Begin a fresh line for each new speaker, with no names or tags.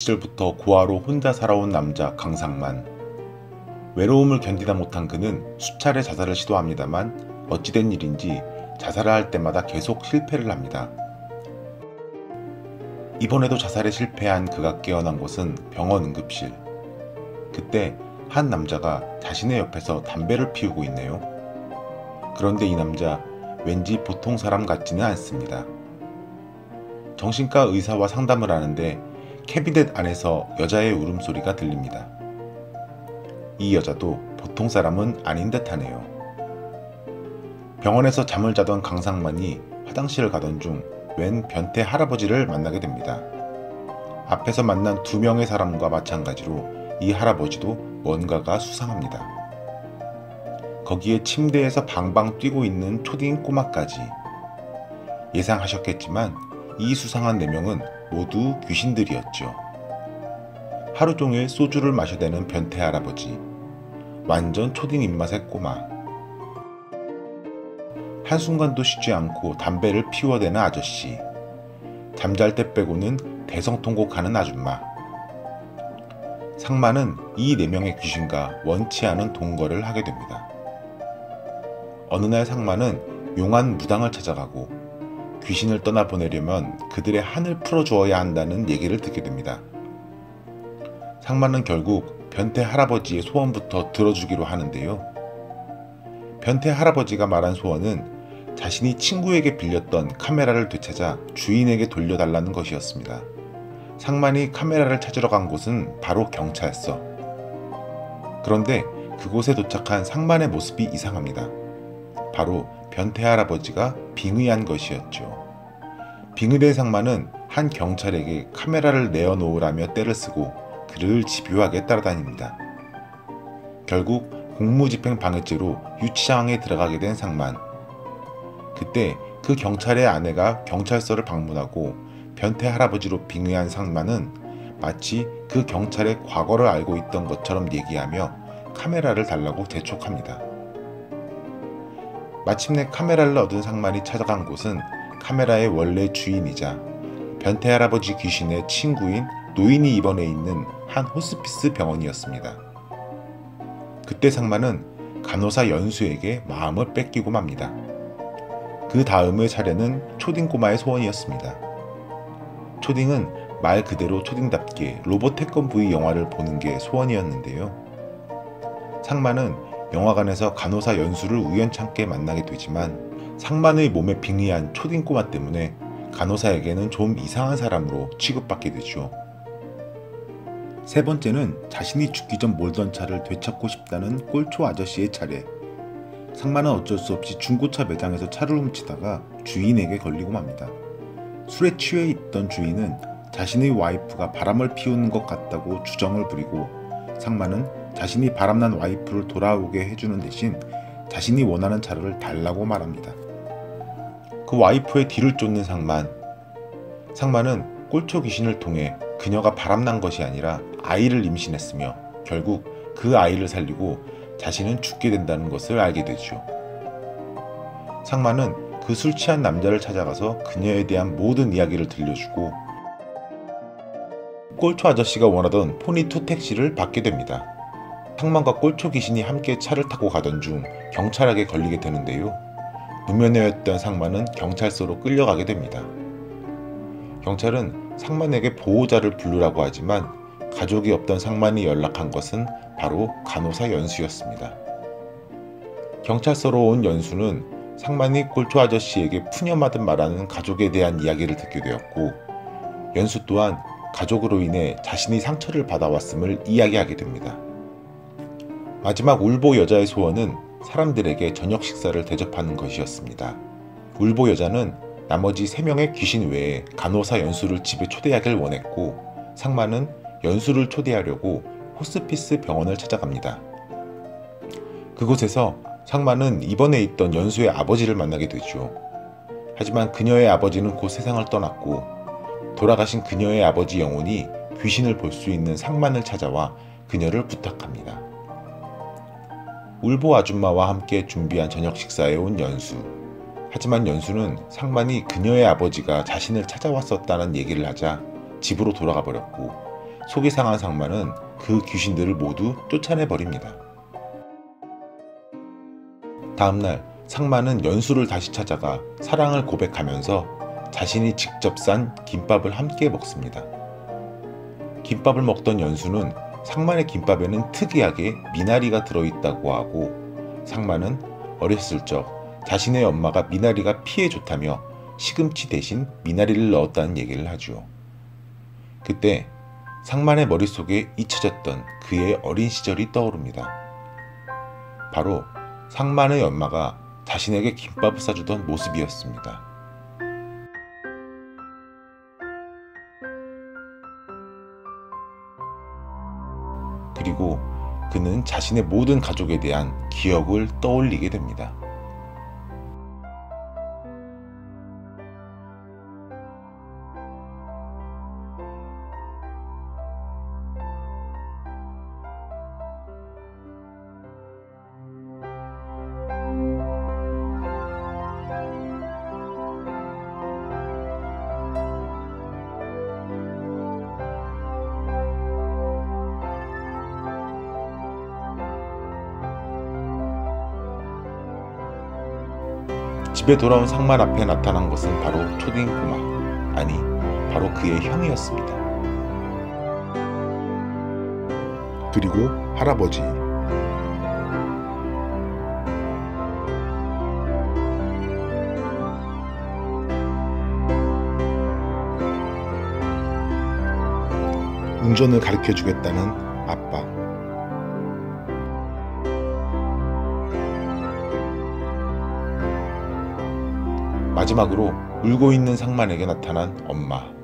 시절부터 고아로 혼자 살아온 남자 강상만. 외로움을 견디다 못한 그는 수차례 자살을 시도합니다만 어찌된 일인지 자살을 할 때마다 계속 실패를 합니다. 이번에도 자살에 실패한 그가 깨어난 곳은 병원 응급실. 그때 한 남자가 자신의 옆에서 담배를 피우고 있네요. 그런데 이 남자 왠지 보통 사람 같지는 않습니다. 정신과 의사와 상담을 하는데 캐비넷 안에서 여자의 울음소리가 들립니다. 이 여자도 보통 사람은 아닌 듯하네요. 병원에서 잠을 자던 강상만이 화장실을 가던 중 웬 변태 할아버지를 만나게 됩니다. 앞에서 만난 두 명의 사람과 마찬가지로 이 할아버지도 뭔가가 수상합니다. 거기에 침대에서 방방 뛰고 있는 초딩 꼬마까지. 예상하셨겠지만 이 수상한 4명은 모두 귀신들이었죠. 하루 종일 소주를 마셔대는 변태 할아버지, 완전 초딩 입맛의 꼬마, 한순간도 쉬지 않고 담배를 피워대는 아저씨, 잠잘 때 빼고는 대성통곡하는 아줌마. 상만은 이 4명의 귀신과 원치 않은 동거를 하게 됩니다. 어느 날 상만은 용한 무당을 찾아가고 귀신을 떠나보내려면 그들의 한을 풀어주어야 한다는 얘기를 듣게 됩니다. 상만은 결국 변태 할아버지의 소원부터 들어주기로 하는데요. 변태 할아버지가 말한 소원은 자신이 친구에게 빌렸던 카메라를 되찾아 주인에게 돌려달라는 것이었습니다. 상만이 카메라를 찾으러 간 곳은 바로 경찰서. 그런데 그곳에 도착한 상만의 모습이 이상합니다. 바로 변태 할아버지가 빙의한 것이었죠. 빙의된 상만은 한 경찰에게 카메라를 내어놓으라며 떼를 쓰고 그를 집요하게 따라다닙니다. 결국 공무집행 방해죄로 유치장에 들어가게 된 상만. 그때 그 경찰의 아내가 경찰서를 방문하고 변태 할아버지로 빙의한 상만은 마치 그 경찰의 과거를 알고 있던 것처럼 얘기하며 카메라를 달라고 재촉합니다. 마침내 카메라를 얻은 상만이 찾아간 곳은 카메라의 원래 주인이자 변태 할아버지 귀신의 친구인 노인이 입원해 있는 한 호스피스 병원이었습니다. 그때 상만은 간호사 연수에게 마음을 뺏기고 맙니다. 그 다음의 차례는 초딩 꼬마의 소원이었습니다. 초딩은 말 그대로 초딩답게 로봇 태권 V 영화를 보는 게 소원이었는데요. 상만은 영화관에서 간호사 연수를 우연찮게 만나게 되지만 상만의 몸에 빙의한 초딩 꼬마 때문에 간호사에게는 좀 이상한 사람으로 취급받게 되죠. 세 번째는 자신이 죽기 전 몰던 차를 되찾고 싶다는 꼴초 아저씨의 차례. 상만은 어쩔 수 없이 중고차 매장에서 차를 훔치다가 주인에게 걸리고 맙니다. 술에 취해 있던 주인은 자신의 와이프가 바람을 피우는 것 같다고 주정을 부리고 상만은 자신이 바람난 와이프를 돌아오게 해주는 대신 자신이 원하는 차를 달라고 말합니다. 그 와이프의 뒤를 쫓는 상만. 상만은 꼴초 귀신을 통해 그녀가 바람난 것이 아니라 아이를 임신했으며 결국 그 아이를 살리고 자신은 죽게 된다는 것을 알게 되죠. 상만은 그 술 취한 남자를 찾아가서 그녀에 대한 모든 이야기를 들려주고 꼴초 아저씨가 원하던 포니2 택시를 받게 됩니다. 상만과 꼴초 귀신이 함께 차를 타고 가던 중 경찰에게 걸리게 되는데요. 무면허였던 상만은 경찰서로 끌려가게 됩니다. 경찰은 상만에게 보호자를 부르라고 하지만 가족이 없던 상만이 연락한 것은 바로 간호사 연수였습니다. 경찰서로 온 연수는 상만이 꼴초 아저씨에게 푸념하듯 말하는 가족에 대한 이야기를 듣게 되었고 연수 또한 가족으로 인해 자신이 상처를 받아왔음을 이야기하게 됩니다. 마지막 울보 여자의 소원은 사람들에게 저녁 식사를 대접하는 것이었습니다. 울보 여자는 나머지 3명의 귀신 외에 간호사 연수를 집에 초대하길 원했고 상만은 연수를 초대하려고 호스피스 병원을 찾아갑니다. 그곳에서 상만은 입원해 있던 연수의 아버지를 만나게 되죠. 하지만 그녀의 아버지는 곧 세상을 떠났고 돌아가신 그녀의 아버지 영혼이 귀신을 볼 수 있는 상만을 찾아와 그녀를 부탁합니다. 울보 아줌마와 함께 준비한 저녁 식사에 온 연수. 하지만 연수는 상만이 그녀의 아버지가 자신을 찾아왔었다는 얘기를 하자 집으로 돌아가 버렸고 속이 상한 상마는 그 귀신들을 모두 쫓아내버립니다. 다음날 상마는 연수를 다시 찾아가 사랑을 고백하면서 자신이 직접 싼 김밥을 함께 먹습니다. 김밥을 먹던 연수는 상만의 김밥에는 특이하게 미나리가 들어있다고 하고, 상만은 어렸을 적 자신의 엄마가 미나리가 피에 좋다며 시금치 대신 미나리를 넣었다는 얘기를 하죠. 그때 상만의 머릿속에 잊혀졌던 그의 어린 시절이 떠오릅니다. 바로 상만의 엄마가 자신에게 김밥을 싸주던 모습이었습니다. 그리고 그는 자신의 모든 가족에 대한 기억을 떠올리게 됩니다. 집에 돌아온 상만 앞에 나타난 것은 바로 초딩 꼬마, 아니 바로 그의 형이었습니다. 그리고 할아버지. 운전을 가르쳐주겠다는 아빠. 마지막으로 울고 있는 상만에게 나타난 엄마.